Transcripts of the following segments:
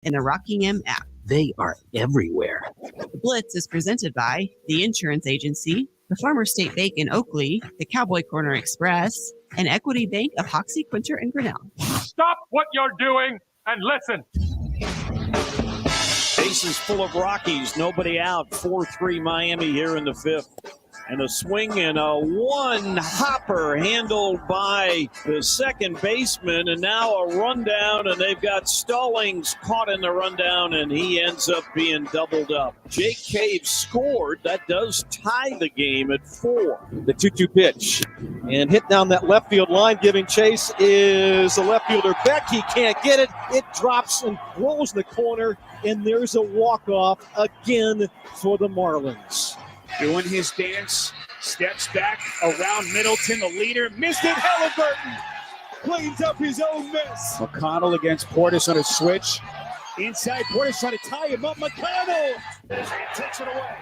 in the Rockingham app. They are everywhere. The Blitz is presented by the Insurance Agency, the Farmer State Bank in Oakley, the Cowboy Corner Express, and Equity Bank of Hoxie, Quinter, and Grinnell. Stop what you're doing and listen. Bases full of Rockies. Nobody out. 4-3 Miami here in the fifth. And a swing and a one hopper handled by the second baseman. And now a rundown, and they've got Stallings caught in the rundown, and he ends up being doubled up. Jake Cave scored. That does tie the game at 4. The 2-2 pitch. And hit down that left field line. Giving chase is the left fielder Beck. He can't get it. It drops and rolls in the corner. And there's a walk-off again for the Marlins. Doing his dance, steps back around Middleton, the leader, missed it. Halliburton cleans up his own miss. McConnell against Portis on a switch. Inside, Portis trying to tie him up. McConnell takes it away.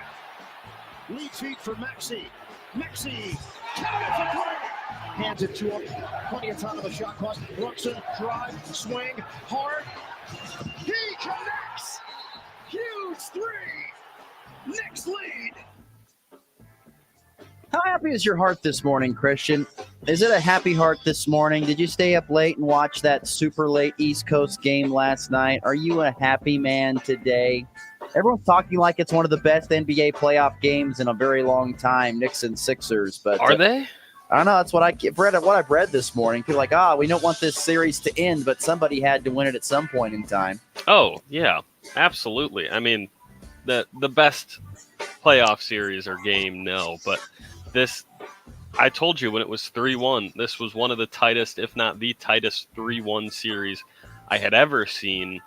Lead feed for Maxey. Maxey, count it for three. Hands it to him. Plenty of time on the shot clock. Brookson, drive, swing, hard. He connects. Huge three. Next lead. How happy is your heart this morning, Christian? Is it a happy heart this morning? Did you stay up late and watch that super late East Coast game last night? Are you a happy man today? Everyone's talking like it's one of the best NBA playoff games in a very long time, Knicks and Sixers. But are they? I don't know. That's what I've read this morning. People are like, we don't want this series to end, but somebody had to win it at some point in time. Oh, yeah, absolutely. I mean, the best playoff series or game, no, but this, I told you when it was 3-1, this was one of the tightest, if not the tightest 3-1 series I had ever seen.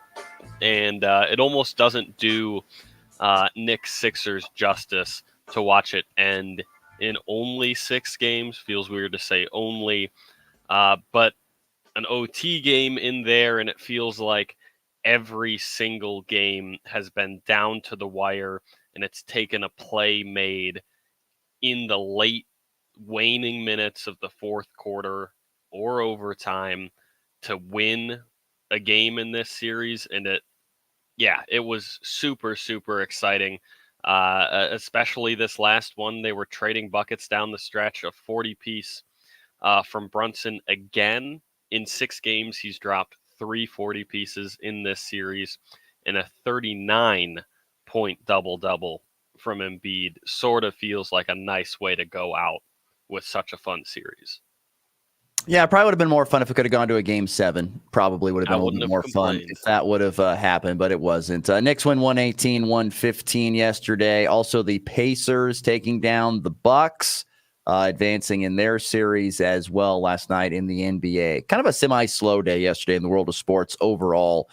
And it almost doesn't do Knicks Sixers justice to watch it end in only 6 games. Feels weird to say only, but an OT game in there, and it feels like every single game has been down to the wire, and it's taken a play made in the late waning minutes of the fourth quarter or overtime to win a game in this series. And it was super, super exciting. Especially this last one. They were trading buckets down the stretch, a 40-piece from Brunson again. In 6 games, he's dropped 3 40 pieces in this series, and a 39-point double-double from Embiid sort of feels like a nice way to go out with such a fun series. Yeah, it probably would have been more fun if it could have gone to a game 7. Probably would have been a little bit more fun if that would have happened, but it wasn't. Knicks win 118-115 yesterday. Also, the Pacers taking down the Bucks, advancing in their series as well last night in the NBA. Kind of a semi-slow day yesterday in the world of sports overall,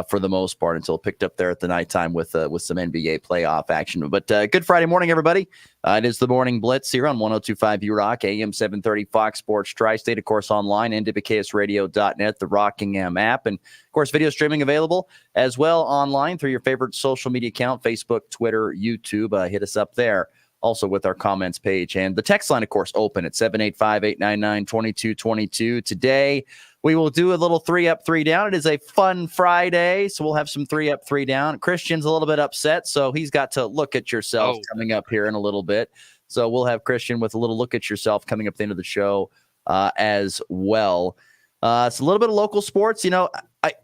for the most part, until it picked up there at the nighttime with some NBA playoff action. But good Friday morning, everybody. It is the Morning Blitz here on 102.5 U-Rock, AM 730 Fox Sports Tri-State, of course, online, nwksradio.net, the Rockingham app, and, of course, video streaming available as well online through your favorite social media account, Facebook, Twitter, YouTube. Hit us up there. Also with our comments page. And the text line, of course, open at 785-899-2222. Today, we will do a little 3 up, 3 down. It is a fun Friday, so we'll have some 3 up, 3 down. Christian's a little bit upset, so he's got to look at yourself coming up here in a little bit. So we'll have Christian with a little look at yourself coming up at the end of the show as well. It's a little bit of local sports. You know,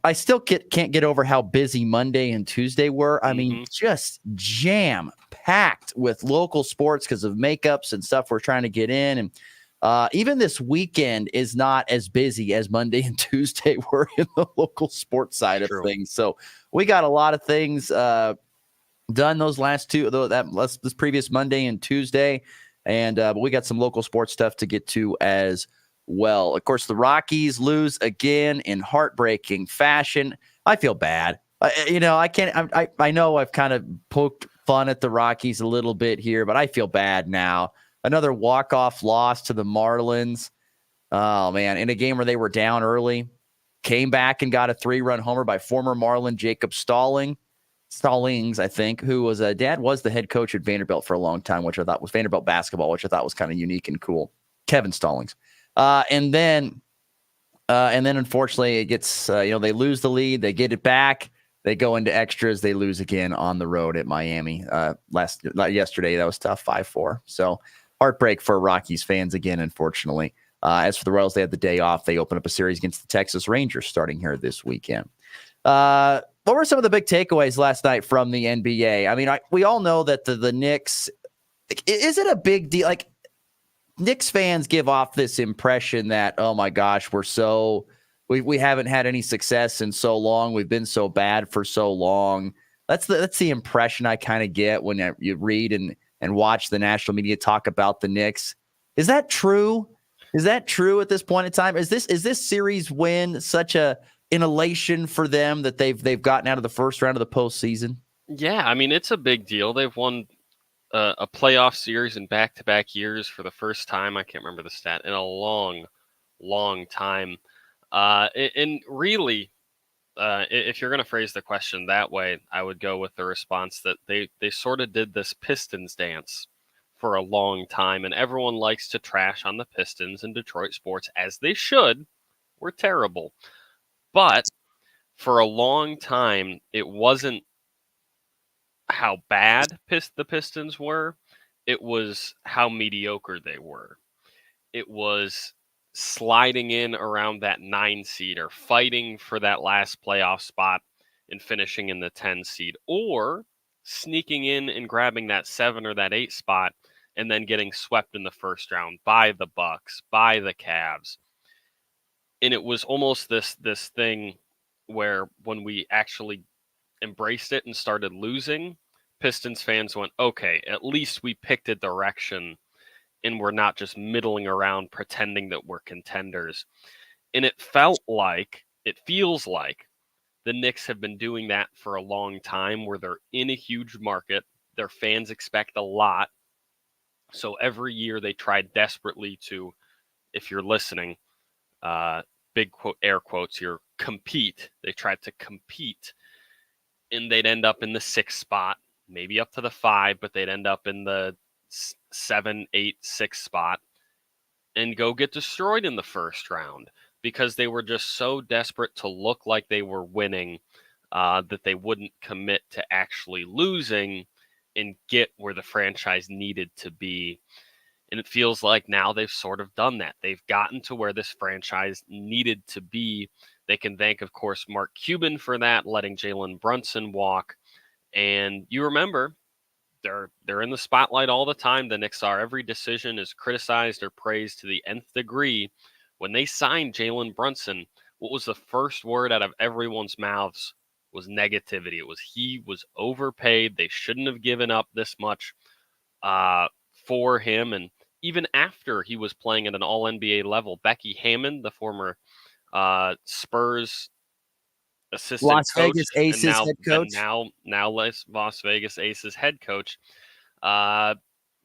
I still can't get over how busy Monday and Tuesday were. I mean, just jam-packed with local sports because of makeups and stuff we're trying to get in. And even this weekend is not as busy as Monday and Tuesday were in the local sports side of things. So we got a lot of things done those last two, this previous Monday and Tuesday. And but we got some local sports stuff to get to as well. Of course, the Rockies lose again in heartbreaking fashion. I feel bad. I know I've kind of poked fun at the Rockies a little bit here, but I feel bad now. Another walk-off loss to the Marlins. Oh, man, in a game where they were down early, came back and got a 3-run homer by former Marlin Jacob Stallings, I think, who was dad was the head coach at Vanderbilt for a long time, which I thought was Vanderbilt basketball, which I thought was kind of unique and cool. Kevin Stallings. And then unfortunately it gets, they lose the lead. They get it back. They go into extras. They lose again on the road at Miami. Yesterday, that was tough, 5-4. So heartbreak for Rockies fans again, unfortunately. As for the Royals, they had the day off. They open up a series against the Texas Rangers starting here this weekend. What were some of the big takeaways last night from the NBA? I mean, we all know that the Knicks, is it a big deal? Like, Knicks fans give off this impression that, oh my gosh, we haven't had any success in so long. We've been so bad for so long. That's the impression I kind of get when you read and watch the national media talk about the Knicks. Is that true? Is that true at this point in time? Is this series win such an elation for them that they've gotten out of the first round of the postseason? Yeah, I mean, it's a big deal. They've won a playoff series in back-to-back years for the first time. I can't remember the stat in a long, long time. And really, if you're going to phrase the question that way, I would go with the response that they sort of did this Pistons dance for a long time, and everyone likes to trash on the Pistons in Detroit sports, as they should. We're terrible. But for a long time, it wasn't how bad the Pistons were. It was how mediocre they were. It was sliding in around that 9 seed or fighting for that last playoff spot and finishing in the 10 seed, or sneaking in and grabbing that 7 or that 8 spot and then getting swept in the first round by the Bucks, by the Cavs. And it was almost this thing where when we actually embraced it and started losing, Pistons fans went, okay, at least we picked a direction and we're not just middling around pretending that we're contenders. And it feels like the Knicks have been doing that for a long time, where they're in a huge market. Their fans expect a lot. So every year they try desperately to, if you're listening, big quote, air quotes here, compete. They tried to compete, and they'd end up in the 6th spot, maybe up to the 5, but they'd end up in the 7, 8, 6 spot and go get destroyed in the first round because they were just so desperate to look like they were winning that they wouldn't commit to actually losing and get where the franchise needed to be. And it feels like now they've sort of done that. They've gotten to where this franchise needed to be. They can thank, of course, Mark Cuban for that, letting Jalen Brunson walk. And you remember, they're in the spotlight all the time. The Knicks are. Every decision is criticized or praised to the nth degree. When they signed Jalen Brunson, what was the first word out of everyone's mouths was negativity. It was he was overpaid. They shouldn't have given up this much for him. And even after he was playing at an all-NBA level, Becky Hammond, the former Spurs assistant Las coach, Vegas Aces and head coach, now Las Vegas Aces head coach,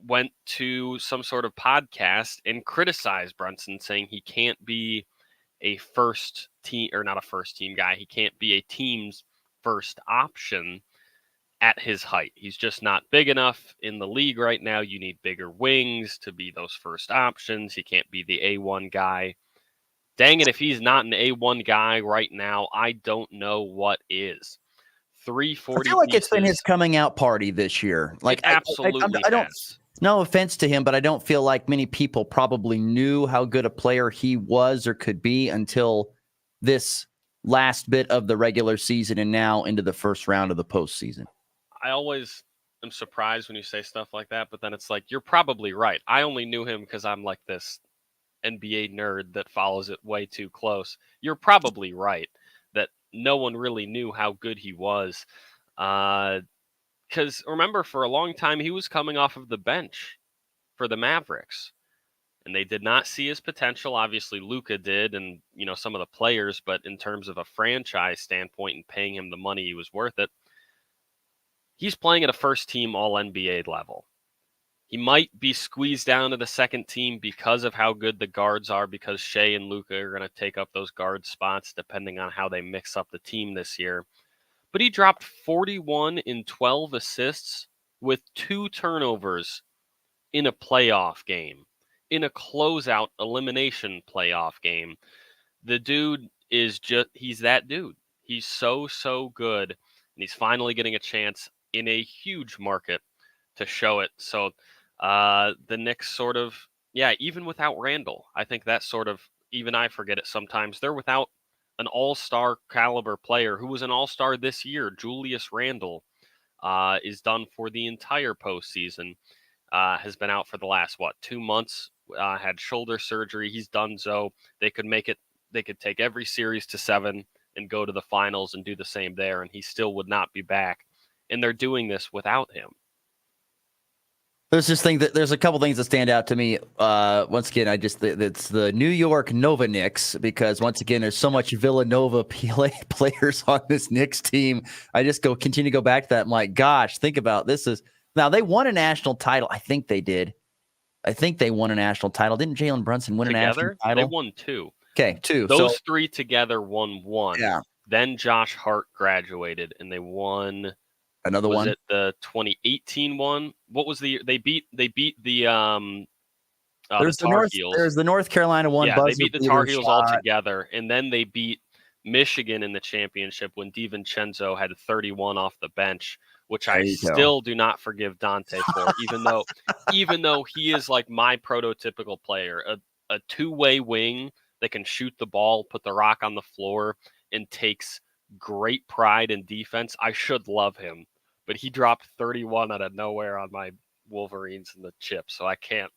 went to some sort of podcast and criticized Brunson, saying he can't be a first team, or not a first team guy. He can't be a team's first option at his height. He's just not big enough in the league right now. You need bigger wings to be those first options. He can't be the A1 guy. Dang it, if he's not an A1 guy right now, I don't know what is. 340 I feel like pieces. it's been his coming out party this year. Like, it absolutely I don't. has. No offense to him, but I don't feel like many people probably knew how good a player he was or could be until this last bit of the regular season and now into the first round of the postseason. I always am surprised when you say stuff like that, but then it's like, you're probably right. I only knew him because I'm like this NBA nerd that follows it way too close. You're probably right that no one really knew how good he was. Because remember, for a long time, he was coming off of the bench for the Mavericks, and they did not see his potential. Obviously, Luka did, and some of the players, but in terms of a franchise standpoint and paying him the money, he was worth it. He's playing at a first-team All-NBA level. He might be squeezed down to the second team because of how good the guards are, because Shea and Luka are going to take up those guard spots depending on how they mix up the team this year. But he dropped 41 in 12 assists with 2 turnovers in a playoff game, in a closeout elimination playoff game. The dude is he's that dude. He's so good. and he's finally getting a chance in a huge market to show it. So the Knicks sort of, even without Randall, I think that sort of, even I forget it sometimes, they're without an all-star caliber player who was an all-star this year. Julius Randle is done for the entire postseason, has been out for the last, 2 months, had shoulder surgery. He's done so. They could take every series to 7 and go to the finals and do the same there, and he still would not be back. And they're doing this without him. There's a couple things that stand out to me. Once again, it's the New York Nova Knicks, because once again, there's so much Villanova players on this Knicks team. I just continue to go back to that. I'm like, gosh, think about this. Now they won a national title. I think they did. I think they won a national title. Didn't Jalen Brunson win a national title? They won 2. Okay, 2. Those 3 together won 1. Yeah. Then Josh Hart graduated, and they won another one. Was it the 2018 one? What was they beat the Tar Heels. There's the North Carolina one. Yeah, they beat the Tar Heels all together, and then they beat Michigan in the championship when DiVincenzo had 31 off the bench, which I still do not forgive Dante for, even though he is like my prototypical player, a two-way wing that can shoot the ball, put the rock on the floor, and takes great pride in defense. I should love him, but he dropped 31 out of nowhere on my Wolverines in the chip, so I can't.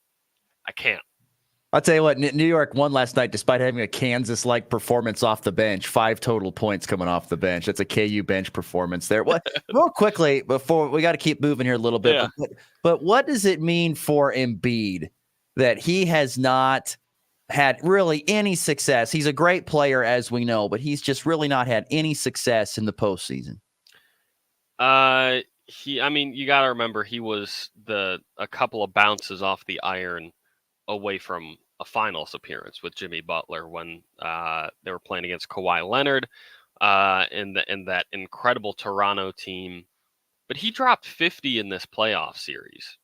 I'll tell you what, New York won last night despite having a Kansas-like performance off the bench. 5 total points coming off the bench. That's a KU bench performance there. Real quickly, before we got to keep moving here a little bit, but what does it mean for Embiid that he has not had really any success? He's a great player, as we know, but he's just really not had any success in the postseason. You got to remember, he was a couple of bounces off the iron away from a finals appearance with Jimmy Butler when they were playing against Kawhi Leonard and that incredible Toronto team. But he dropped 50 in this playoff series.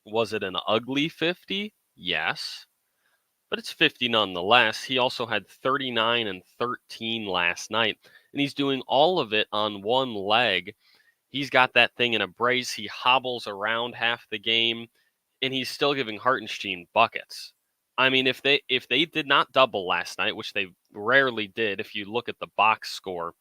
Was it an ugly 50? Yes. But it's 50 nonetheless. He also had 39 and 13 last night, and he's doing all of it on one leg. He's got that thing in a brace. He hobbles around half the game, and he's still giving Hartenstein buckets. I mean, if they did not double last night, which they rarely did, if you look at the box score,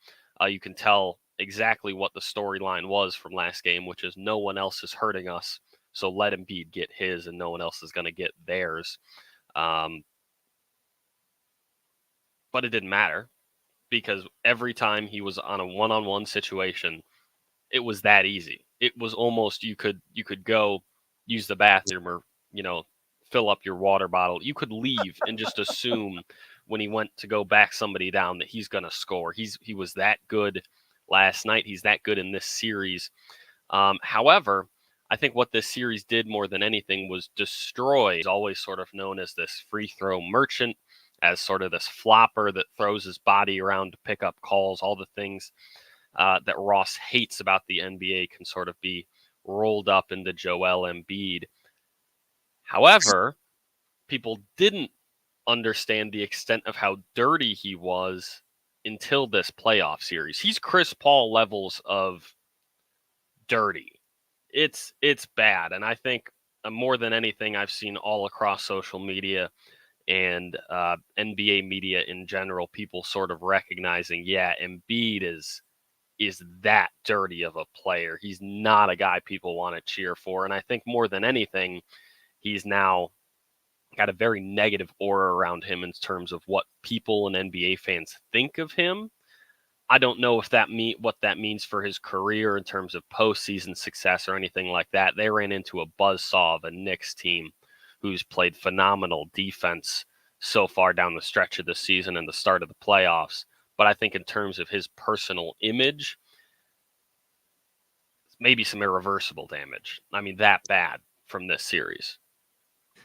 you can tell exactly what the storyline was from last game, which is no one else is hurting us, so let Embiid get his, and no one else is going to get theirs. But it didn't matter, because every time he was on a one-on-one situation, it was that easy. It was almost you could go use the bathroom or fill up your water bottle. You could leave and just assume when he went to go back somebody down that he's going to score. He was that good last night. He's that good in this series. However, I think what this series did more than anything was destroy. He's always sort of known as this free throw merchant, as sort of this flopper that throws his body around to pick up calls. All the things that Ross hates about the NBA can sort of be rolled up into Joel Embiid. However, people didn't understand the extent of how dirty he was until this playoff series. He's Chris Paul levels of dirty. It's bad. And I think more than anything, I've seen all across social media and NBA media in general, people sort of recognizing, Embiid is that dirty of a player. He's not a guy people want to cheer for. And I think more than anything, he's now got a very negative aura around him in terms of what people and NBA fans think of him. I don't know if what that means for his career in terms of postseason success or anything like that. They ran into a buzzsaw of a Knicks team who's played phenomenal defense so far down the stretch of the season and the start of the playoffs. But I think in terms of his personal image, maybe some irreversible damage. I mean, that bad from this series.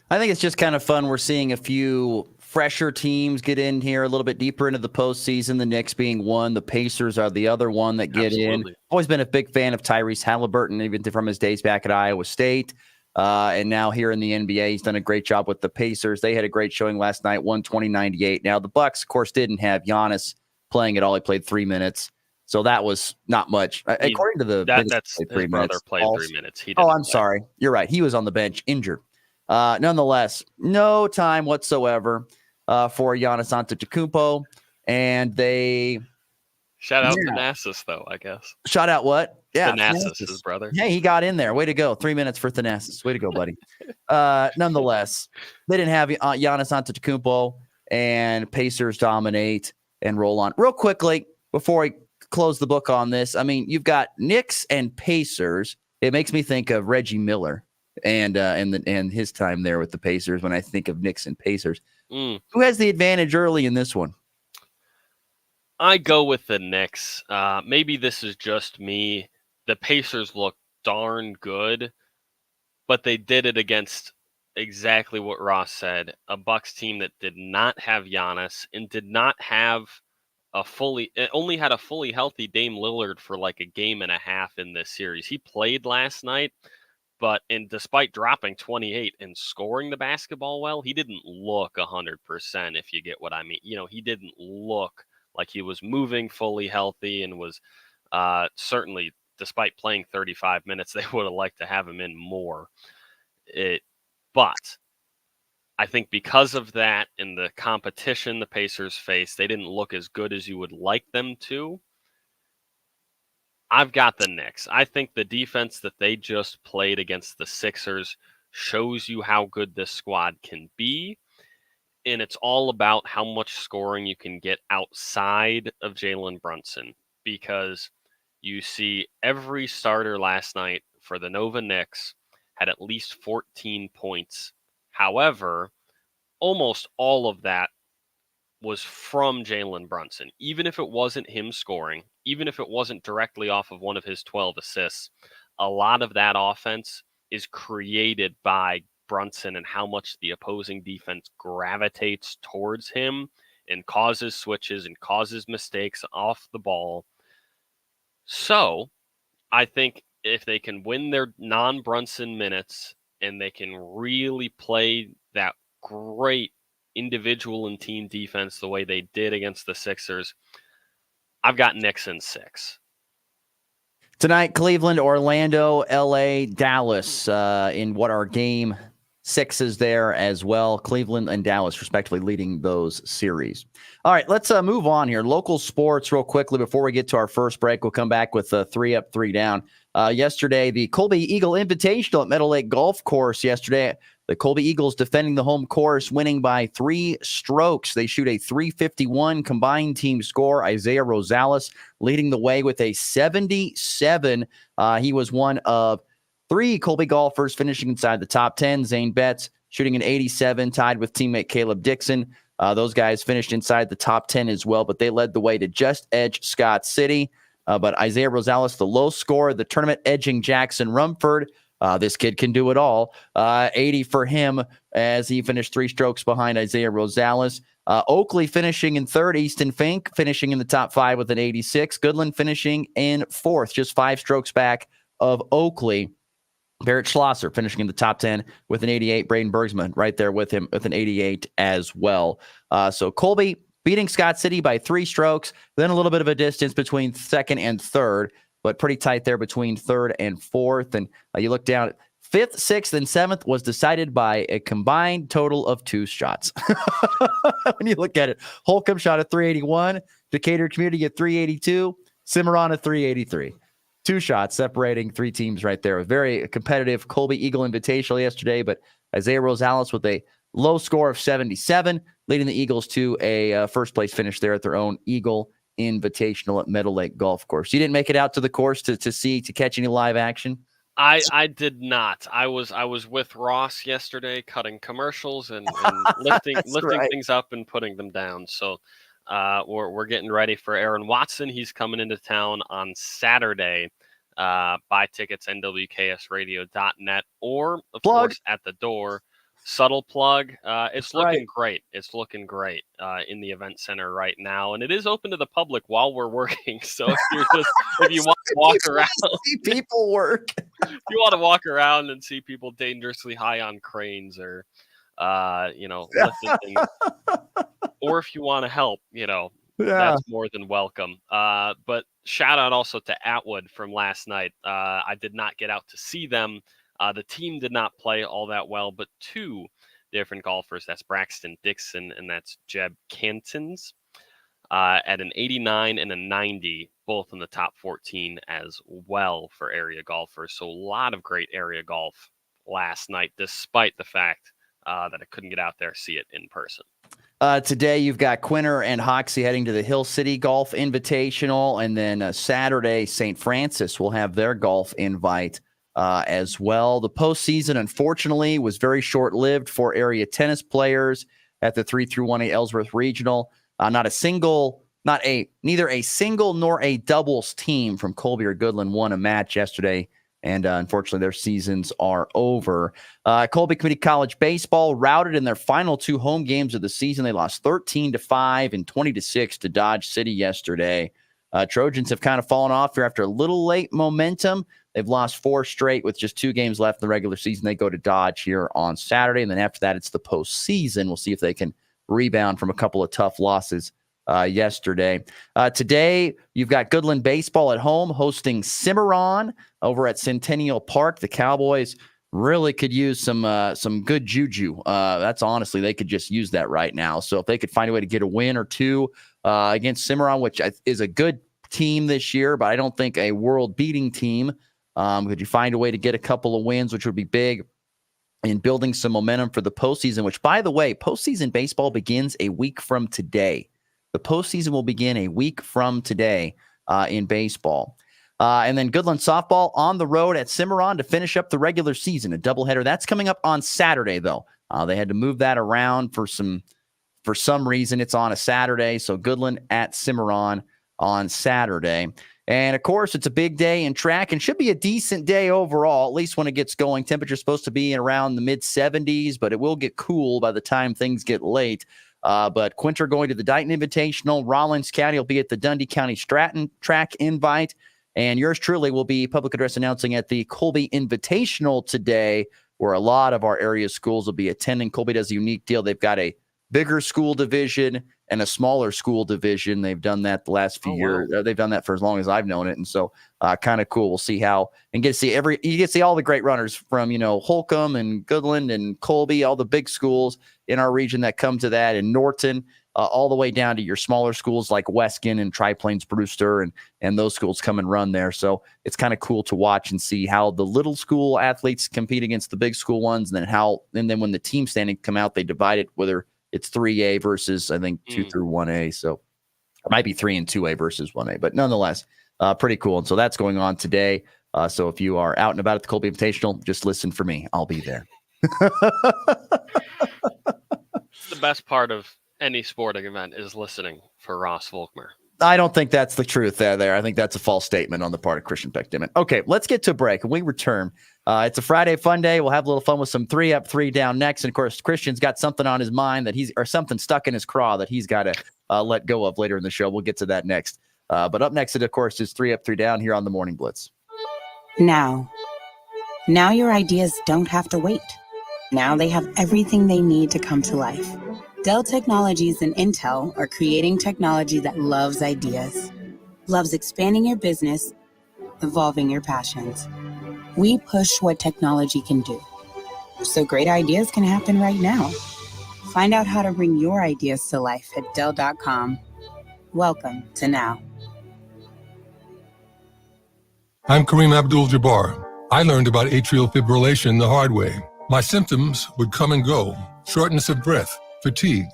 I think it's just kind of fun. We're seeing a few fresher teams get in here a little bit deeper into the postseason. The Knicks being one, the Pacers are the other one that get in. Always been a big fan of Tyrese Halliburton, even from his days back at Iowa State. And now here in the NBA, he's done a great job with the Pacers. They had a great showing last night, 120-98. Now, the Bucks, of course, didn't have Giannis playing at all. He played 3 minutes. So that was not much. According to the that's his brother played 3 minutes. He didn't play. Sorry. You're right. He was on the bench, injured. Nonetheless, no time whatsoever for Giannis Antetokounmpo, and they shout out Thanasis, though, I guess. Shout out what? Yeah, Thanasis, his brother. Hey, he got in there. Way to go. 3 minutes for Thanasis. Way to go, buddy. Nonetheless, they didn't have Giannis Antetokounmpo, and Pacers dominate and roll on. Real quickly, before we close the book on this, I mean, you've got Knicks and Pacers. It makes me think of Reggie Miller and his time there with the Pacers when I think of Knicks and Pacers. Who has the advantage early in this one? I go with the Knicks. Maybe this is just me. The Pacers look darn good, but they did it against exactly what Ross said, a Bucks team that did not have Giannis and did not have only had a fully healthy Dame Lillard for like a game and a half in this series. He played last night, but despite dropping 28 and scoring the basketball well, he didn't look 100%, if you get what I mean. He didn't look like he was moving fully healthy, and was certainly, despite playing 35 minutes, they would have liked to have him in more. But I think because of that and the competition the Pacers face, they didn't look as good as you would like them to. I've got the Knicks. I think the defense that they just played against the Sixers shows you how good this squad can be. And it's all about how much scoring you can get outside of Jalen Brunson, because you see every starter last night for the Nova Knicks had at least 14 points. However, almost all of that was from Jalen Brunson. Even if it wasn't him scoring, even if it wasn't directly off of one of his 12 assists, a lot of that offense is created by Brunson and how much the opposing defense gravitates towards him and causes switches and causes mistakes off the ball. So I think if they can win their non-Brunson minutes and they can really play that great individual and team defense the way they did against the Sixers, I've got Knicks in 6. Tonight, Cleveland, Orlando, LA, Dallas in what are game 6s there as well. Cleveland and Dallas, respectively, leading those series. All right, let's move on here. Local sports real quickly before we get to our first break. We'll come back with 3 up, 3 down. Yesterday, the Colby Eagle Invitational at Meadow Lake Golf Course yesterday. The Colby Eagles defending the home course, winning by 3 strokes. They shoot a .351 combined team score. Isaiah Rosales leading the way with a 77. He was one of 3 Colby golfers finishing inside the top 10. Zane Betts shooting an 87, tied with teammate Caleb Dixon. Those guys finished inside the top 10 as well, but they led the way to just edge Scott City. But Isaiah Rosales, the low score of the tournament, edging Jackson Rumford. This kid can do it all. 80 for him as he finished 3 strokes behind Isaiah Rosales. Oakley finishing in 3rd. Easton Fink finishing in the top 5 with an 86. Goodland finishing in 4th, just 5 strokes back of Oakley. Barrett Schlosser finishing in the top 10 with an 88. Braden Bergsman right there with him with an 88 as well. So Colby beating Scott City by 3 strokes, then a little bit of a distance between 2nd and 3rd, but pretty tight there between 3rd and 4th. And you look down at 5th, 6th, and 7th was decided by a combined total of 2 shots. When you look at it, Holcomb shot a 381, Decatur Community at 382, Cimarron at 383. 2 shots separating 3 teams right there. A very competitive Colby Eagle Invitational yesterday, but Isaiah Rosales with a low score of 77, leading the Eagles to a first-place finish there at their own Eagle Invitational at Meadow Lake Golf Course. You didn't make it out to the course to catch any live action? I did not. I was with Ross yesterday, cutting commercials and lifting things up and putting them down. So we're getting ready for Aaron Watson. He's coming into town on Saturday. Buy tickets, nwksradio.net, or of course at the door. Subtle plug. It's looking great. It's looking great in the event center right now, and it is open to the public while we're working. So if you want to walk around, see people work. If you want to walk around and see people dangerously high on cranes or lifting things, or if you want to help, That's more than welcome. But shout out also to Atwood from last night. I did not get out to see them. The team did not play all that well, but two different golfers, that's Braxton Dixon and that's Jeb Cantons, at an 89 and a 90, both in the top 14 as well for area golfers. So a lot of great area golf last night, despite the fact that I couldn't get out there see it in person. Today, you've got Quinter and Hoxie heading to the Hill City Golf Invitational. And then Saturday, St. Francis will have their golf invite as well. The postseason, unfortunately, was very short-lived for area tennis players at the 3-1A Ellsworth Regional. Neither a single nor a doubles team from Colby or Goodland won a match yesterday. And unfortunately, their seasons are over. Colby Community College baseball routed in their final two home games of the season. They lost 13-5 and 20-6 to Dodge City yesterday. Trojans have kind of fallen off here after a little late momentum. They've lost 4 straight with just 2 games left in the regular season. They go to Dodge here on Saturday. And then after that, it's the postseason. We'll see if they can rebound from a couple of tough losses yesterday. Today, you've got Goodland baseball at home hosting Cimarron over at Centennial Park. The Cowboys really could use some good juju. That's honestly, they could just use that right now. So if they could find a way to get a win or two against Cimarron, which is a good team this year, but I don't think a world-beating team, could you find a way to get a couple of wins, which would be big in building some momentum for the postseason, which, by the way, postseason baseball begins a week from today. The postseason will begin a week from today in baseball. And then Goodland softball on the road at Cimarron to finish up the regular season, a doubleheader. That's coming up on Saturday, though. They had to move that around for some reason. It's on a Saturday, so Goodland at Cimarron on Saturday. And, of course, it's a big day in track and should be a decent day overall, at least when it gets going. Temperature's supposed to be around the mid-70s, but it will get cool by the time things get late. But Quinter going to the Dighton Invitational. Rollins County will be at the Dundee County Stratton Track Invite. And yours truly will be public address announcing at the Colby Invitational today, where a lot of our area schools will be attending. Colby does a unique deal. They've got a bigger school division and a smaller school division. They've done that the last few years. They've done that for as long as I've known it. And so kind of cool. We'll see how, and you get to see all the great runners from, Holcomb and Goodland and Colby, all the big schools in our region that come to that, and Norton, all the way down to your smaller schools like Weskin and Tri-Plains Brewster, and those schools come and run there. So it's kind of cool to watch and see how the little school athletes compete against the big school ones, and then when the team standing come out, they divide it, whether it's 3A versus, I think, 2 through 1A. So it might be 3 and 2A versus 1A, but nonetheless, pretty cool. And so that's going on today. So if you are out and about at the Colby Invitational, just listen for me. I'll be there. The best part of any sporting event is listening for Ross Volkmer. I don't think that's the truth there. I think that's a false statement on the part of Christian Peck-Dimit. Okay, let's get to a break. When we return, it's a Friday fun day. We'll have a little fun with some 3 up, 3 down next. And, of course, Christian's got something on his mind or something stuck in his craw that he's got to let go of later in the show. We'll get to that next. But up next, of course, is 3 up, 3 down here on the Morning Blitz. Now your ideas don't have to wait. Now they have everything they need to come to life. Dell Technologies and Intel are creating technology that loves ideas, loves expanding your business, evolving your passions. We push what technology can do, so great ideas can happen right now. Find out how to bring your ideas to life at Dell.com. Welcome to Now. I'm Kareem Abdul-Jabbar. I learned about atrial fibrillation the hard way. My symptoms would come and go: shortness of breath, fatigue.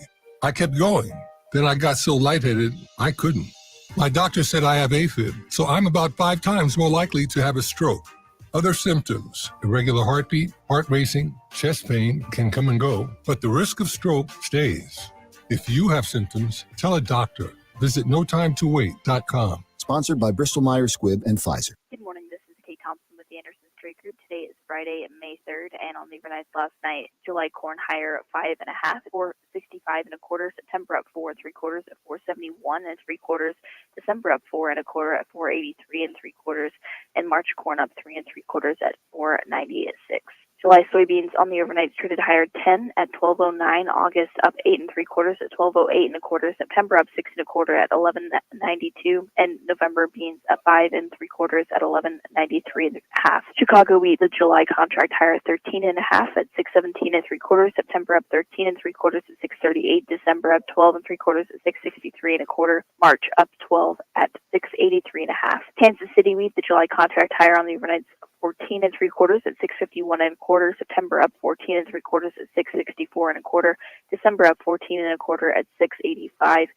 I kept going. Then I got so lightheaded, I couldn't. My doctor said I have AFib, so I'm about 5 times more likely to have a stroke. Other symptoms: irregular heartbeat, heart racing, chest pain can come and go, but the risk of stroke stays. If you have symptoms, tell a doctor. Visit notimetowait.com. Sponsored by Bristol-Myers Squibb and Pfizer. Good morning, this is Kate Thompson with the Anderson Street Group. Today is Friday, May 3rd, and on the overnights last night, July corn higher at 5.5, 4.65 1/4. September up 4 3/4 at 4.71 3/4. December up 4 1/4 at 4.83 3/4, and March corn up 3 3/4 at 4.96. July soybeans on the overnight traded higher 10 at 12.09. August up 8 3/4 at 12.08 1/4. September up 6 1/4 at 11.92, and November beans up 5 3/4 at 11.93 1/2. Chicago wheat, the July contract higher 13 1/2 at 6.17 3/4. September up 13 3/4 at 6.38. December up 12 3/4 at 6.63 1/4. March up 12 at 6.83 1/2. Kansas City wheat, the July contract higher on the overnight 14 3/4 at 6.51 1/4. September up 14 3/4 at 6.64 1/4. December up 14 1/4 at 6.85,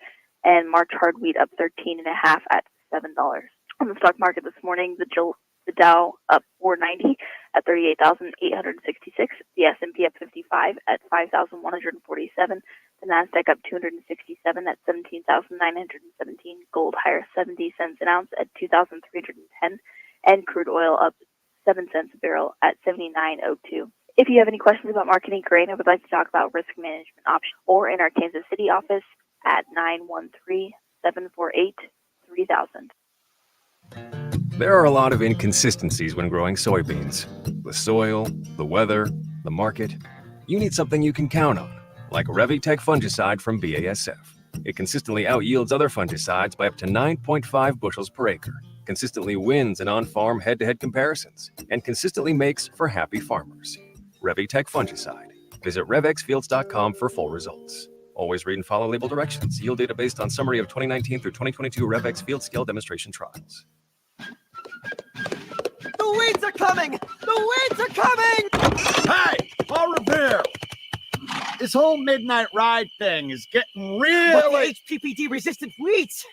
and March hard wheat up 13 1/2 at $7. On the stock market this morning, the Dow up 490 at 38,866. The S&P up 55 at 5,147. The Nasdaq up 267 at 17,917. Gold higher 70 cents an ounce at 2,310, and crude oil up 7 cents a barrel at 79.02. If you have any questions about marketing grain or would like to talk about risk management options, or in our Kansas City office at 913-748-3000. There are a lot of inconsistencies when growing soybeans. The soil, the weather, the market. You need something you can count on, like Revitech fungicide from BASF. It consistently outyields other fungicides by up to 9.5 bushels per acre, consistently wins in on-farm head-to-head comparisons, and consistently makes for happy farmers. Revitech fungicide. Visit revxfields.com for full results. Always read and follow label directions. Yield data based on summary of 2019 through 2022 Revex field scale demonstration trials. The weeds are coming! The weeds are coming! Hey, au revoir. This whole midnight ride thing is getting really... But the HPPD-resistant weeds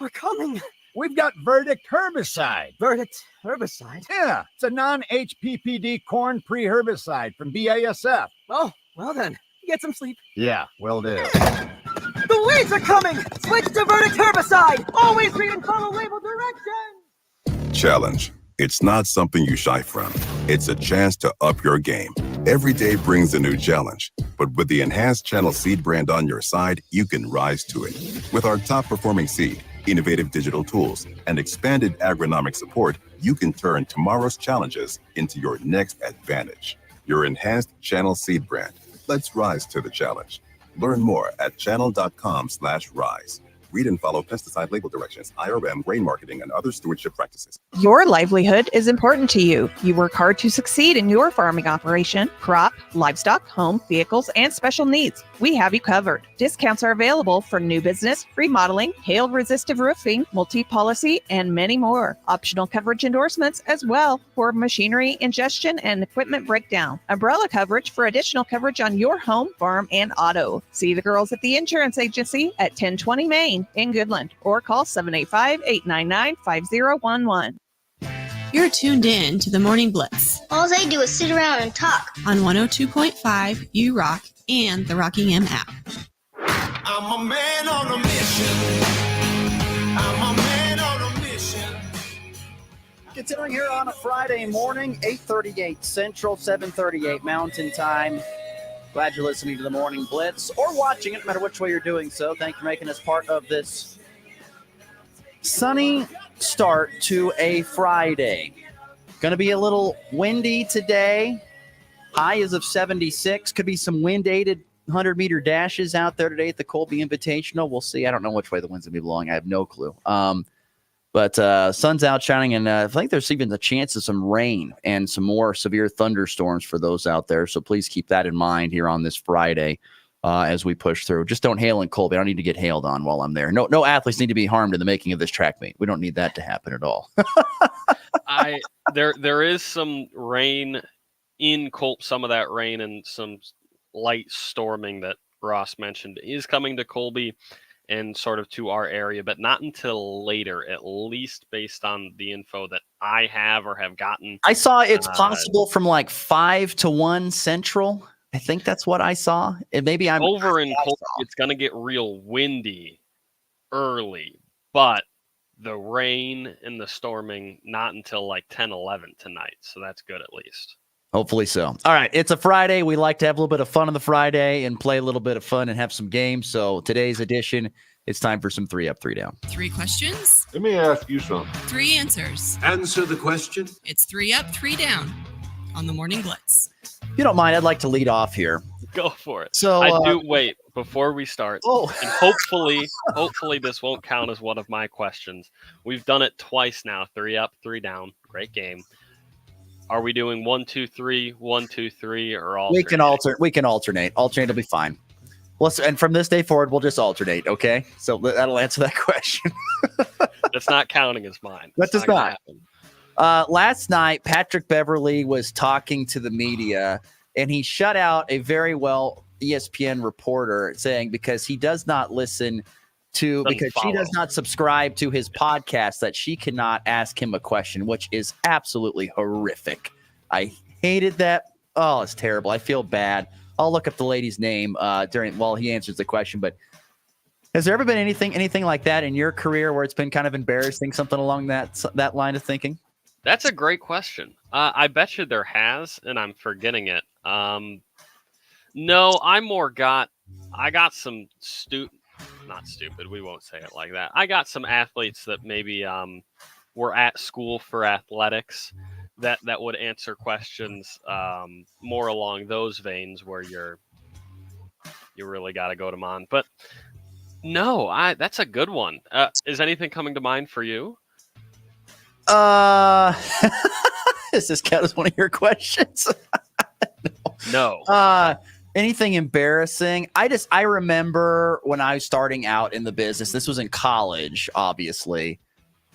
are coming. We've got Verdict herbicide. Verdict herbicide? Yeah, it's a non-HPPD corn pre-herbicide from BASF. Oh, well then, get some sleep. Yeah, will do. The weeds are coming! Switch to Verdict herbicide! Always read and follow label directions! Challenge. It's not something you shy from. It's a chance to up your game. Every day brings a new challenge, but with the enhanced Channel Seed brand on your side, you can rise to it. With our top-performing seed, innovative digital tools, and expanded agronomic support, you can turn tomorrow's challenges into your next advantage. Your enhanced Channel Seed brand. Let's rise to the challenge. Learn more at channel.com/rise. Read and follow pesticide label directions, IRM, grain marketing, and other stewardship practices. Your livelihood is important to you. You work hard to succeed in your farming operation, crop, livestock, home, vehicles, and special needs. We have you covered. Discounts are available for new business, remodeling, hail-resistive roofing, multi-policy, and many more. Optional coverage endorsements as well for machinery ingestion and equipment breakdown. Umbrella coverage for additional coverage on your home, farm, and auto. See the girls at the insurance agency at 1020 Main in Goodland, or call 785-899-5011. You're tuned in to the Morning Blitz All they do is sit around and talk. on 102.5 You Rock and the Rocking M app. I'm a man on a mission. I'm a man on a mission. Continuing here on a Friday morning, 8:38 Central, 7:38 Mountain Time. Glad you're listening to the Morning Blitz or watching it, no matter which way you're doing so. Thank you for making us part of this sunny start to a Friday. Going to be a little windy today. High is of 76. Could be some wind-aided 100-meter dashes out there today at the Colby Invitational. We'll see. I don't know which way the wind's going to be blowing. I have no clue. But sun's out shining, and I think there's even the chance of some rain and some more severe thunderstorms for those out there. So please keep that in mind here on this Friday as we push through. Just don't hail in Colby. I don't need to get hailed on while I'm there. No athletes need to be harmed in the making of this track meet. We don't need that to happen at all. There is some rain in Colby. Some of that rain and some light storming that Ross mentioned is coming to Colby and sort of to our area, but not until later, at least based on the info that I have or have gotten. I saw it's possible from like 5 to 1 Central. I think that's what I saw. And maybe I'm over in Colby. It's going to get real windy early, but the rain and the storming not until like 10, 11 tonight. So that's good at least. Hopefully so. All right. It's a Friday. We like to have a little bit of fun on the Friday and play a little bit of fun and have some games. So today's edition, it's time for some 3 Up, 3 Down. 3 questions. Let me ask you something. 3 answers. Answer the question. It's 3 up, 3 down. on the Morning Blitz. If you don't mind, I'd like to lead off here. Go for it. So I do wait before we start. Oh. And hopefully this won't count as one of my questions. We've done it twice now. 3 up, 3 down. Great game. Are we doing 1, 2, 3, 1, 2, 3, or all? We can alternate. Alternate will be fine. And from this day forward, we'll just alternate. Okay, so that'll answer that question. That's not counting as mine. That does not. Last night, Patrick Beverly was talking to the media, and he shut out a very well ESPN reporter saying because he does not listen to she does not subscribe to his podcast that she cannot ask him a question, which is absolutely horrific. I hated that. Oh, it's terrible. I feel bad. I'll look up the lady's name while he answers the question. But has there ever been anything like that in your career where it's been kind of embarrassing, something along that line of thinking? That's a great question. I bet you there has, and I'm forgetting it. No, I got some not stupid. We won't say it like that. I got some athletes that maybe were at school for athletics that would answer questions more along those veins where you really got to go to them on. But no, that's a good one. Is anything coming to mind for you? Does this count as one of your questions? No. Anything embarrassing? I remember when I was starting out in the business. This was in college, obviously.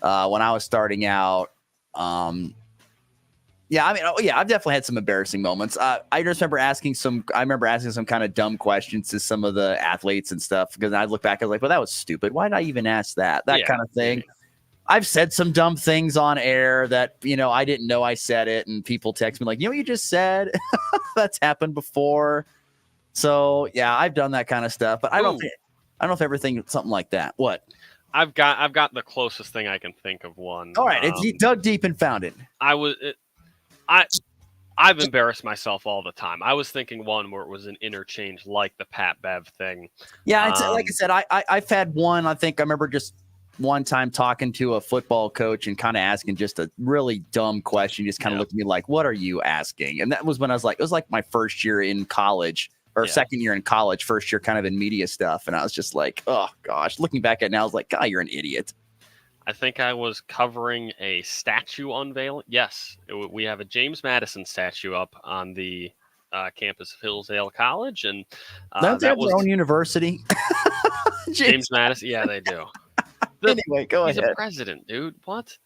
When I was starting out, I've definitely had some embarrassing moments. I just remember asking some kind of dumb questions to some of the athletes and stuff because I look back, I was like, well, that was stupid. Why did I even ask that? That kind of thing. Yeah. I've said some dumb things on air that, I didn't know I said it, and people text me like, you know what you just said? That's happened before. So yeah, I've done that kind of stuff, but I don't know if everything something like that. What? I've got the closest thing I can think of one. All right, you dug deep and found it. I've embarrassed myself all the time. I was thinking one where it was an interchange like the Pat Bev thing. Yeah, like I said, I've had one. I think I remember just one time talking to a football coach and kind of asking just a really dumb question. He just kind of looked at me like, "What are you asking?" And that was when I was like, it was like my first year in college. Or second year in college, first year kind of in media stuff. And I was just like, oh, gosh. Looking back at it now, I was like, God, you're an idiot. I think I was covering a statue unveiling. Yes, we have a James Madison statue up on the campus of Hillsdale College. And don't they have their own university? James Madison? Yeah, they do. Anyway, go ahead. He's a president, dude. What?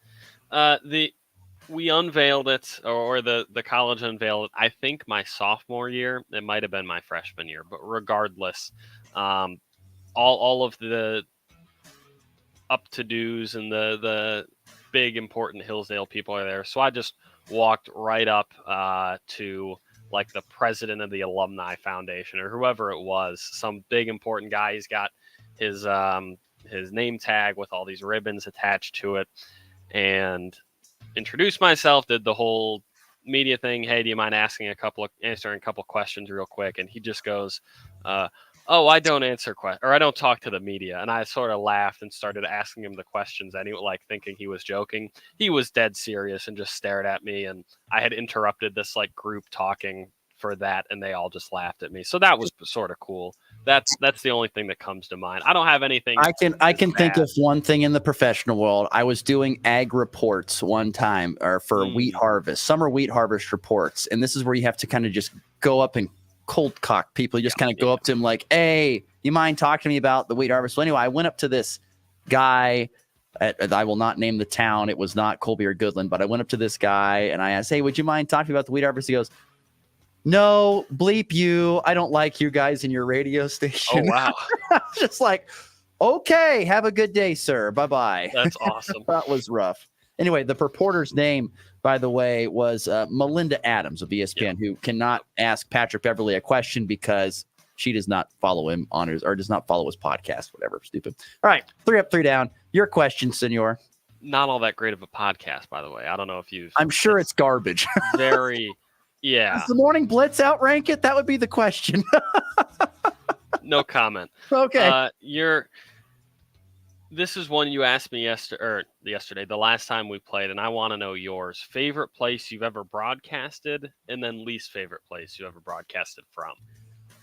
We unveiled it, or the college unveiled it, I think my sophomore year. It might have been my freshman year, but regardless, all of the up-to-dos and the big, important Hillsdale people are there. So I just walked right up to like the president of the Alumni Foundation or whoever it was, some big, important guy. He's got his name tag with all these ribbons attached to it, and introduced myself, did the whole media thing. Hey, do you mind answering a couple questions real quick? And he just goes, oh, I don't answer questions, or I don't talk to the media. And I sort of laughed and started asking him the questions anyway, like thinking he was joking. He was dead serious and just stared at me. And I had interrupted this like group talking for that, and they all just laughed at me. So that was sort of cool. That's the only thing that comes to mind. I don't have anything. I can think of one thing in the professional world. I was doing ag reports one time, or for wheat harvest, summer wheat harvest reports, and this is where you have to kind of just go up and cold cock people. You just kind of go up to him like, "Hey, you mind talking to me about the wheat harvest?" So anyway, I went up to this guy. I will not name the town. It was not Colby or Goodland, but I went up to this guy and I asked, "Hey, would you mind talking about the wheat harvest?" He goes, "No, bleep you. I don't like you guys in your radio station." Oh, wow. Just like, okay, have a good day, sir. Bye-bye. That's awesome. That was rough. Anyway, the reporter's name, by the way, was Melinda Adams of ESPN, who cannot ask Patrick Beverly a question because she does not follow him on his, or does not follow his podcast, whatever. Stupid. All right, 3 up, 3 down. Your question, senor. Not all that great of a podcast, by the way. I don't know if you've... I'm sure it's garbage. Very... Yeah. Does the Morning Blitz outrank it? That would be the question. No comment. Okay. This is one you asked me yesterday, the last time we played, and I want to know yours. Favorite place you've ever broadcasted, and then least favorite place you ever broadcasted from.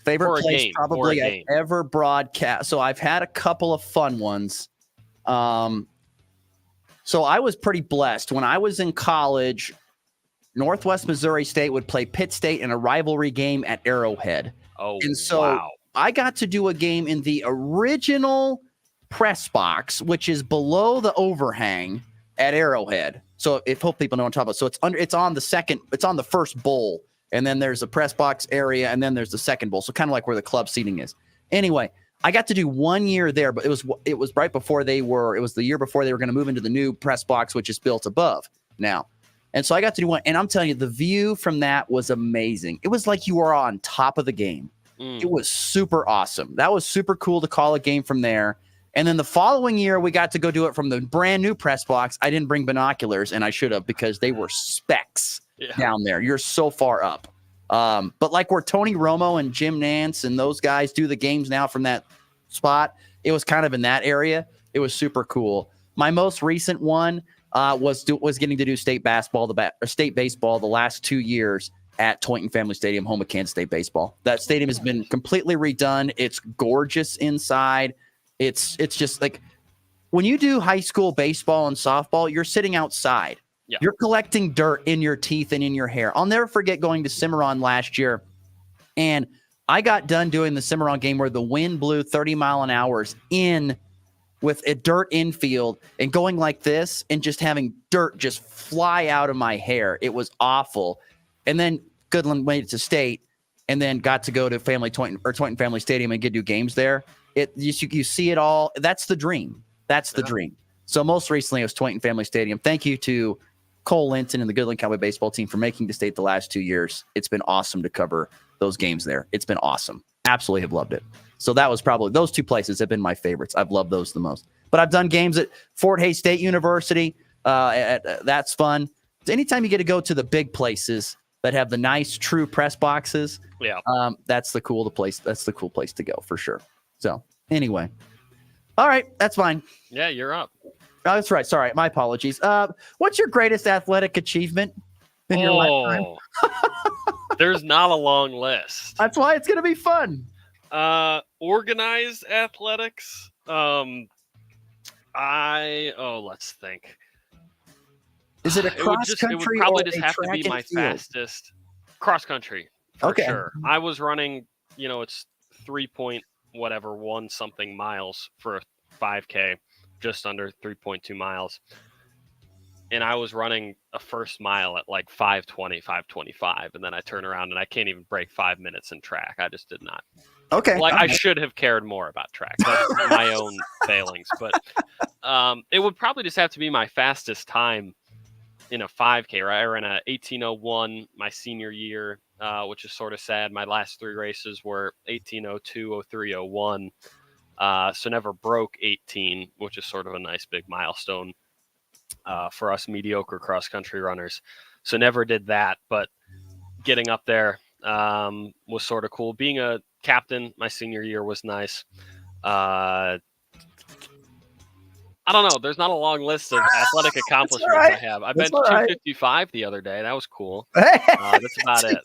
Favorite place probably I've ever broadcast. So I've had a couple of fun ones. So I was pretty blessed. When I was in college, Northwest Missouri State would play Pitt State in a rivalry game at Arrowhead. Oh, and so wow. I got to do a game in the original press box, which is below the overhang at Arrowhead. So if hope people know what I'm talking about. So it's on the first bowl, and then there's a press box area, and then there's the second bowl. So kind of like where the club seating is. Anyway, I got to do 1 year there, but it was right before it was the year before they were going to move into the new press box, which is built above now. And so I got to do one, and I'm telling you, the view from that was amazing. It was like you were on top of the game. It was super awesome. That was super cool to call a game from there. And then the following year, we got to go do it from the brand new press box. I didn't bring binoculars, and I should have, because they were specks down there. You're so far up. But like where Tony Romo and Jim Nantz and those guys do the games now from that spot, it was kind of in that area. It was super cool. My most recent one was getting to do state baseball the last 2 years at Toynton Family Stadium, home of Kansas State baseball. That stadium has been completely redone. It's gorgeous inside. It's just like when you do high school baseball and softball, you're sitting outside. Yeah. You're collecting dirt in your teeth and in your hair. I'll never forget going to Cimarron last year, and I got done doing the Cimarron game where the wind blew 30 mile an hour in with a dirt infield and going like this and just having dirt just fly out of my hair. It was awful. And then Goodland made it to state and then got to go to Toynton Family Stadium and get to do games there. You see it all. That's the dream. That's the dream. So most recently it was Toynton Family Stadium. Thank you to Cole Linton and the Goodland Cowboy baseball team for making the state the last 2 years. It's been awesome to cover those games there. It's been awesome. Absolutely have loved it. So that was probably, those two places have been my favorites. I've loved those the most. But I've done games at Fort Hays State University. That's fun. Anytime you get to go to the big places that have the nice, true press boxes, that's the cool place. That's the cool place to go for sure. So anyway, all right, that's fine. Yeah, you're up. Oh, that's right. Sorry, my apologies. What's your greatest athletic achievement in your lifetime? There's not a long list. That's why it's going to be fun. Organized athletics. Let's think. Is it a cross country? It would probably just have to be my fastest cross country for sure. I was running, it's 3.1 something miles for a 5K, just under 3.2 miles. And I was running a first mile at like 5:20, 5:25, and then I turn around and I can't even break 5 minutes in track. I just did not. Okay. I should have cared more about track. That's my own failings. But it would probably just have to be my fastest time in a 5K, right? I ran a 18:01 my senior year, which is sort of sad. My last three races were 18:02, 03, 01. So never broke 18, which is sort of a nice big milestone for us mediocre cross-country runners. So never did that, but getting up there was sort of cool. Being a captain my senior year was nice. I don't know. There's not a long list of athletic accomplishments I have. I bench 255 the other day. That was cool. That's about it.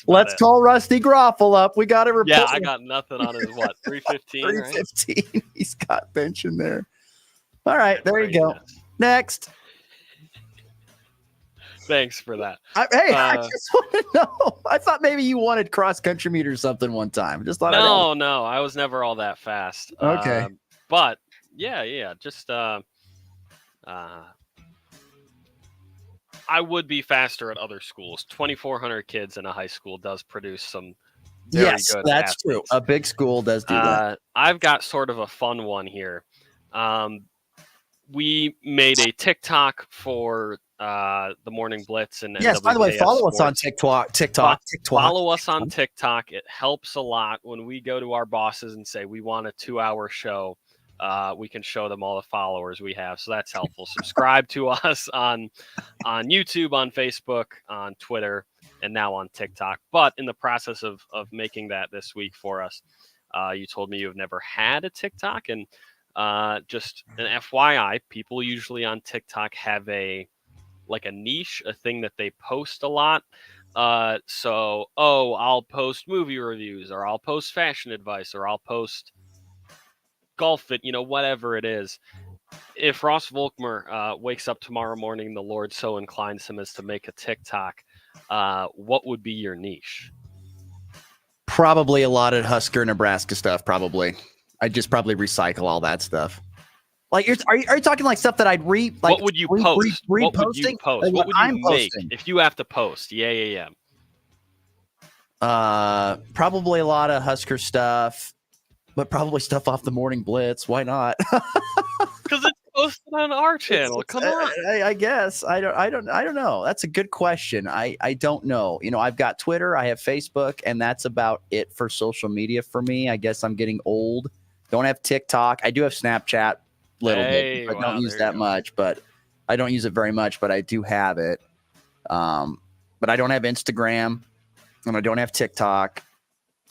Let's call Rusty Groffel up. We got to report. Yeah, I got nothing on his 315. 315. Right? He's got bench in there. All right, there you go. Next. Thanks for that. I just want to know. I thought maybe you wanted cross country meet or something one time. Just thought. No, I was never all that fast. Okay, but yeah. Just I would be faster at other schools. 2,400 kids in a high school does produce some. Yes, good that's athletes. true. A big school does do that. I've got sort of a fun one here. We made a TikTok for the Morning Blitz and yes. By the way, follow us on TikTok. Follow us on TikTok. It helps a lot when we go to our bosses and say we want a 2-hour show. We can show them all the followers we have, so that's helpful. Subscribe to us on YouTube, on Facebook, on Twitter, and now on TikTok. But in the process of making that this week for us, you told me you've never had a TikTok, and Just an FYI, people usually on TikTok have a niche, a thing that they post a lot. So, I'll post movie reviews, or I'll post fashion advice, or I'll post golf fit, whatever it is. If Ross Volkmer wakes up tomorrow morning, the Lord so inclines him as to make a TikTok, what would be your niche? Probably a lot of Husker, Nebraska stuff. Probably, I'd just probably recycle all that stuff. Like, are you talking like stuff that I'd what would you post? What would you post? Like what would you make posting? if you have to post? Yeah. Probably a lot of Husker stuff, but probably stuff off the Morning Blitz. Why not? Because it's posted on our channel. Come on. I guess I don't know. That's a good question. I don't know. I've got Twitter, I have Facebook, and that's about it for social media for me. I guess I'm getting old. Don't have TikTok. I do have Snapchat. Little bit, but don't use that much. But I don't use it very much, but I do have it. But I don't have Instagram, and I don't have TikTok,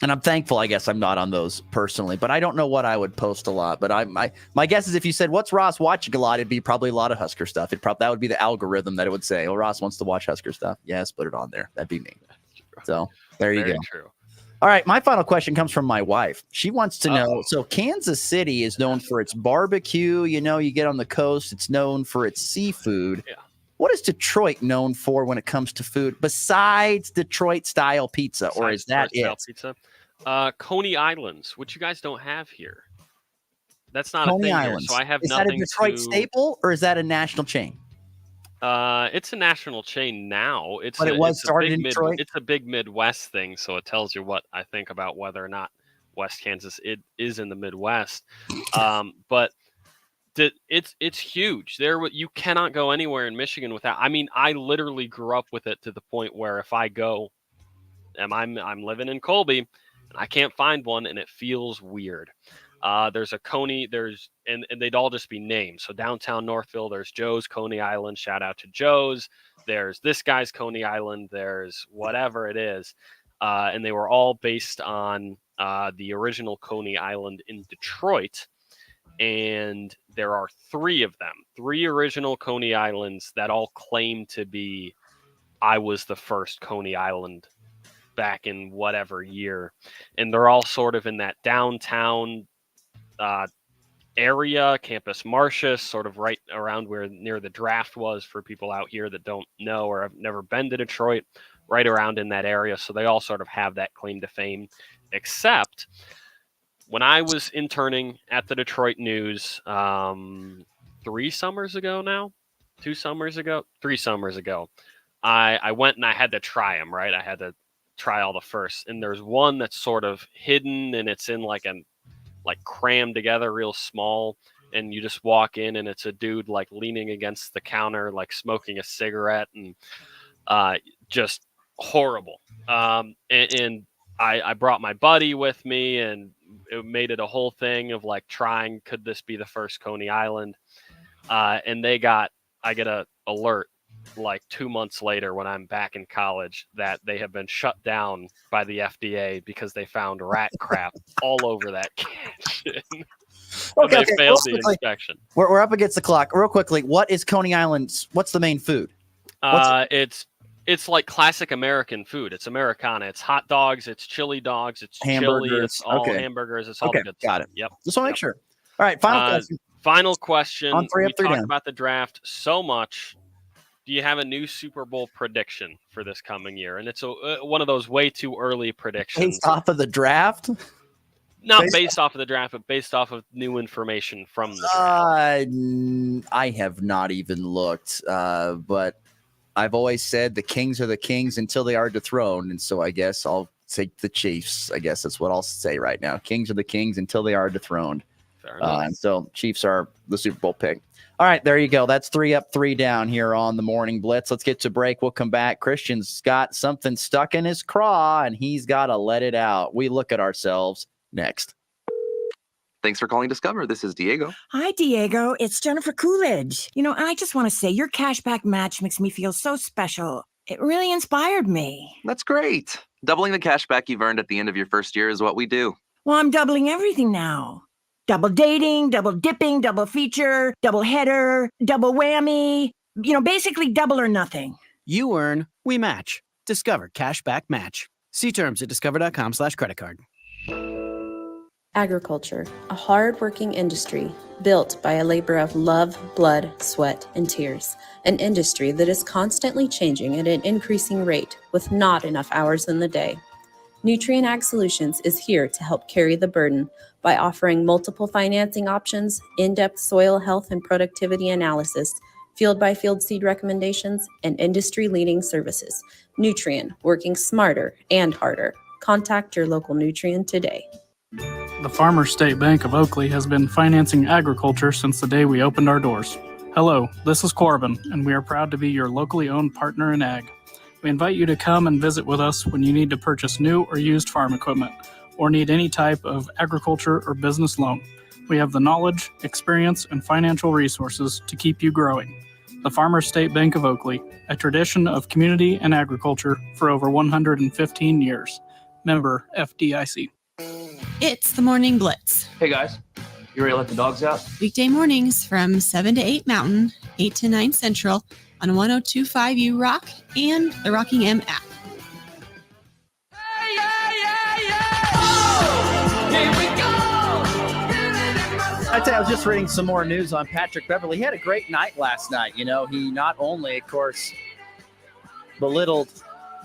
and I'm thankful. I guess I'm not on those personally, but I don't know what I would post a lot. But my guess is if you said what's Ross watching a lot, it'd be probably a lot of Husker stuff. That would be the algorithm that it would say, "Oh, Ross wants to watch Husker stuff." Yes, put it on there. That'd be me. So there you go. True. All right, my final question comes from my wife. She wants to know, so Kansas City is known for its barbecue. You get on the coast, it's known for its seafood. Yeah. What is Detroit known for when it comes to food besides Detroit-style pizza, or is that it? Pizza? Coney Islands, which you guys don't have here. That's not Coney a thing Islands. here, so I have is nothing. Is that a Detroit staple, or is that a national chain? It's a national chain now. But it was started in Detroit? It's a big Midwest thing, so it tells you what I think about whether or not West Kansas is in the Midwest. But it's huge. You cannot go anywhere in Michigan without. I mean, I literally grew up with it to the point where if I go, and I'm living in Colby, and I can't find one, and it feels weird. There's a Coney, and they'd all just be names. So downtown Northville, there's Joe's Coney Island. Shout out to Joe's. There's this guy's Coney Island. There's whatever it is. And they were all based on the original Coney Island in Detroit. And there are 3 of them, 3 original Coney Islands that all claim to be, I was the first Coney Island back in whatever year. And they're all sort of in that downtown area, Campus Martius, sort of right around where near the draft was for people out here that don't know or have never been to Detroit, right around in that area. So they all sort of have that claim to fame, except when I was interning at the Detroit News 3 summers ago now, 2 summers ago, 3 summers ago, I went and I had to try them, right? I had to try all the firsts. And there's one that's sort of hidden and it's in like crammed together real small, and you just walk in and it's a dude like leaning against the counter like smoking a cigarette, and just horrible. And I brought my buddy with me, and it made it a whole thing of like trying, could this be the first Coney Island? And I get a alert like 2 months later when I'm back in college that they have been shut down by the FDA because they found rat crap all over that kitchen. Okay, they failed the inspection. We're up against the clock. Real quickly, what is Coney Island's? What's the main food? It's like classic American food. It's Americana. It's hot dogs. It's chili dogs. It's hamburgers. Chili. It's all hamburgers. It's all the good got stuff. it. Yep. Just want to make sure. All right, final question. Final question. On 3 up, 3 we talked down. about the draft so much. Do you have a new Super Bowl prediction for this coming year? And it's one of those way too early predictions. Based off of the draft? Not based off of the draft, but based off of new information from the draft. I have not even looked, but I've always said the Kings are the Kings until they are dethroned, and so I guess I'll take the Chiefs. I guess that's what I'll say right now. Kings are the Kings until they are dethroned. Fair enough. And so Chiefs are the Super Bowl pick. All right, there you go. That's 3 up, 3 down here on the Morning Blitz. Let's get to break. We'll come back. Christian's got something stuck in his craw, and he's got to let it out. We look at ourselves next. Thanks for calling Discover. This is Diego. Hi, Diego. It's Jennifer Coolidge. I just want to say your cashback match makes me feel so special. It really inspired me. That's great. Doubling the cashback you've earned at the end of your first year is what we do. Well, I'm doubling everything now. Double dating, double dipping, double feature, double header, double whammy. Basically double or nothing. You earn, we match. Discover Cashback Match. See terms at discover.com/creditcard. Agriculture, a hard-working industry built by a labor of love, blood, sweat, and tears. An industry that is constantly changing at an increasing rate with not enough hours in the day. Nutrien Ag Solutions is here to help carry the burden by offering multiple financing options, in-depth soil health and productivity analysis, field-by-field seed recommendations, and industry-leading services. Nutrien, working smarter and harder. Contact your local Nutrien today. The Farmers State Bank of Oakley has been financing agriculture since the day we opened our doors. Hello, this is Corbin, and we are proud to be your locally owned partner in ag. We invite you to come and visit with us when you need to purchase new or used farm equipment, or need any type of agriculture or business loan. We have the knowledge, experience, and financial resources to keep you growing. The Farmers State Bank of Oakley, a tradition of community and agriculture for over 115 years. Member FDIC. It's the Morning Blitz. Hey guys, you ready to let the dogs out? Weekday mornings from 7 to 8 Mountain, 8 to 9 Central on 102.5 U Rock and the Rocking M app. I tell you, I was just reading some more news on Patrick Beverly. He had a great night last night. He not only, of course, belittled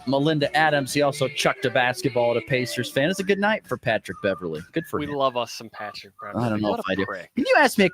Melinda Adams, he also chucked a basketball at a Pacers fan. It's a good night for Patrick Beverly. Good for him. We love us some Patrick Beverly. I don't know What if a I do. prick. Can you ask me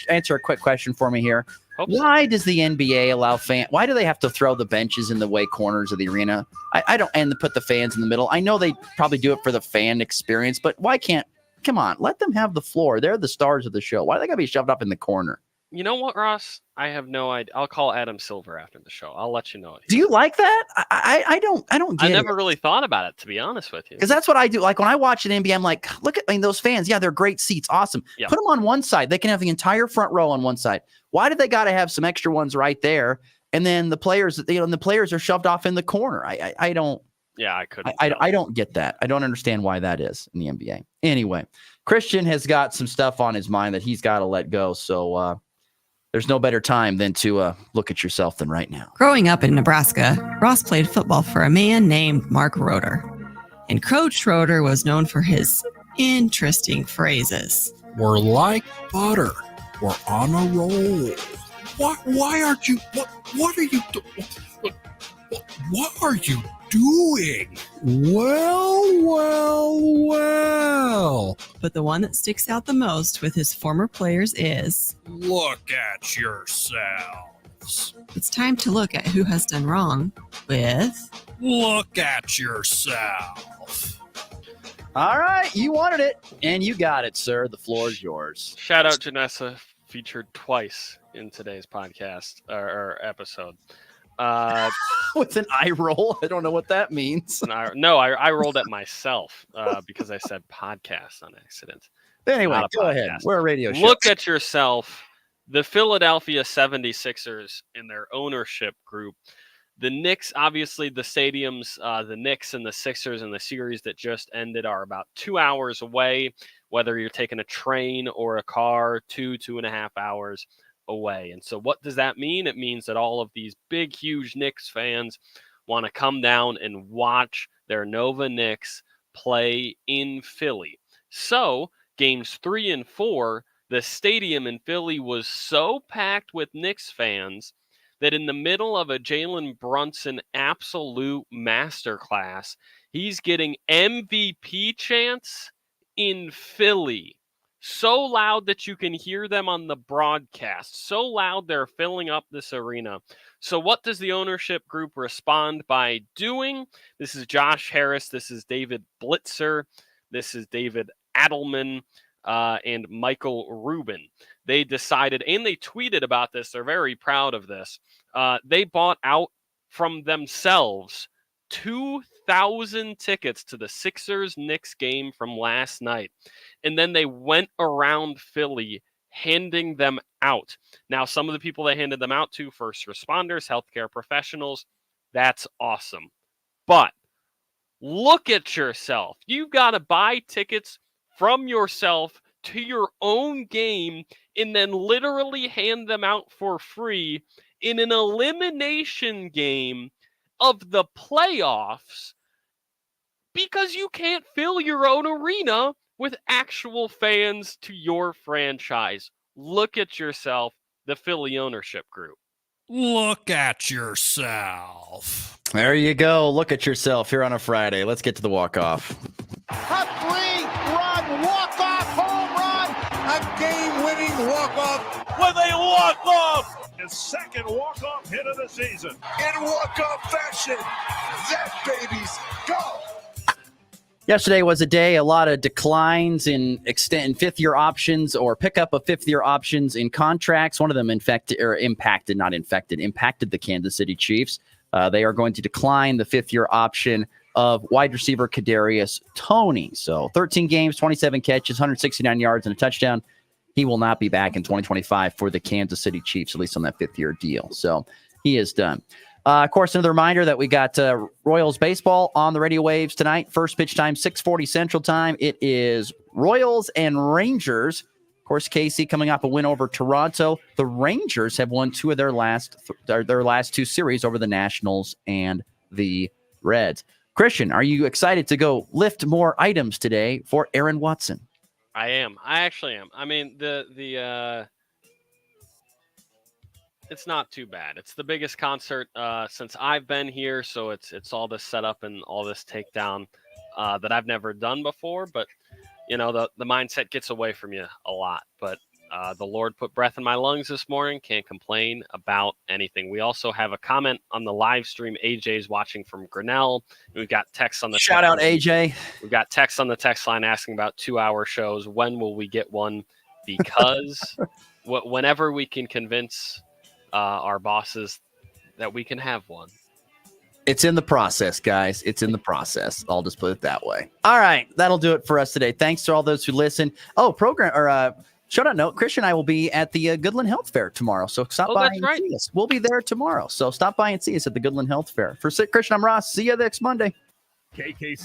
answer a quick question for me here? Why does the NBA allow why do they have to throw the benches in the way corners of the arena? I don't, and put the fans in the middle. I know they probably do it for the fan experience, but why can't, come on, let them have the floor. They're the stars of the show. Why do they got to be shoved up in the corner? You know what, Ross? I have no idea. I'll call Adam Silver after the show. I'll let you know. Do you like that? I don't get I it. never really thought about it, to be honest with you. Because that's what I do. Like when I watch an NBA, I'm like, look at those fans. Yeah, they're great seats. Awesome. Yeah. Put them on one side. They can have the entire front row on one side. Why do they got to have some extra ones right there? And then the players, the players are shoved off in the corner. I don't. Yeah, I couldn't. I don't get that. I don't understand why that is in the NBA. Anyway, Christian has got some stuff on his mind that he's got to let go. So there's no better time than to look at yourself than right now. Growing up in Nebraska, Ross played football for a man named Mark Roeder. And Coach Roeder was known for his interesting phrases. We're like butter. We're on a roll. Why aren't you? What are you doing? What are you doing? Well. But the one that sticks out the most with his former players is, Look at yourselves. it's time to look at who has done wrong with, Look at yourself. All right, you wanted it, and you got it, sir. The floor is yours. Shout out Janessa, featured twice in today's podcast or episode. With an eye roll. I don't know what that means. I rolled at myself because I said podcast on accident. Anyway, Not a go ahead. podcast. We're a radio show. Look at yourself. The Philadelphia 76ers in their ownership group. The Knicks, obviously, the stadiums, the Knicks and the Sixers in the series that just ended are about 2 hours away, whether you're taking a train or a car, 2.5 hours away. And so what does that mean? It means that all of these big, huge Knicks fans want to come down and watch their Nova Knicks play in Philly. So games 3 and 4, the stadium in Philly was so packed with Knicks fans that in the middle of a Jalen Brunson absolute masterclass, he's getting MVP chants in Philly. So loud that you can hear them on the broadcast. So loud they're filling up this arena. So what does the ownership group respond by doing? This is Josh Harris. This is David Blitzer. This is David Adelman and Michael Rubin. They decided, and they tweeted about this. They're very proud of this. They bought out from themselves 2,000 tickets to the Sixers-Knicks game from last night. And then they went around Philly handing them out. Now, some of the people they handed them out to, first responders, healthcare professionals, that's awesome. But look at yourself. You got to buy tickets from yourself to your own game and then literally hand them out for free in an elimination game of the playoffs because you can't fill your own arena with actual fans to your franchise. Look at yourself, the Philly ownership group. Look at yourself. There you go. Look at yourself here on a Friday. Let's get to the walk-off. A 3-run walk-off home run. A game-winning walk-off with a walk-off. His second walk-off hit of the season. In walk-off fashion. That baby's go. Yesterday was a day, a lot of declines in fifth-year options or pickup of fifth-year options in contracts. One of them impacted the Kansas City Chiefs. They are going to decline the fifth-year option of wide receiver Kadarius Toney. So 13 games, 27 catches, 169 yards, and a touchdown. He will not be back in 2025 for the Kansas City Chiefs, at least on that fifth-year deal. So he is done. Of course, another reminder that we got Royals baseball on the radio waves tonight. First pitch time, 6:40 Central Time. It is Royals and Rangers. Of course, KC coming off a win over Toronto. The Rangers have won two of their last two series over the Nationals and the Reds. Christian, are you excited to go lift more items today for Aaron Watson? I am. I actually am. I mean, it's not too bad. It's the biggest concert since I've been here, so it's all this setup and all this takedown that I've never done before. But you know, the mindset gets away from you a lot. But the Lord put breath in my lungs this morning. Can't complain about anything. We also have a comment on the live stream. AJ's watching from Grinnell. We've got texts on the shout out AJ. We've got texts on the text line asking about 2-hour shows. When will we get one? Because whenever we can convince our bosses that we can have one. It's in the process, guys. It's in the process. I'll just put it that way. All right. That'll do it for us today. Thanks to all those who listen. Shout out note, Christian and I will be at the Goodland Health Fair tomorrow. So stop by and see us. We'll be there tomorrow. So stop by and see us at the Goodland Health Fair. For Christian, I'm Ross. See you next Monday. KKC.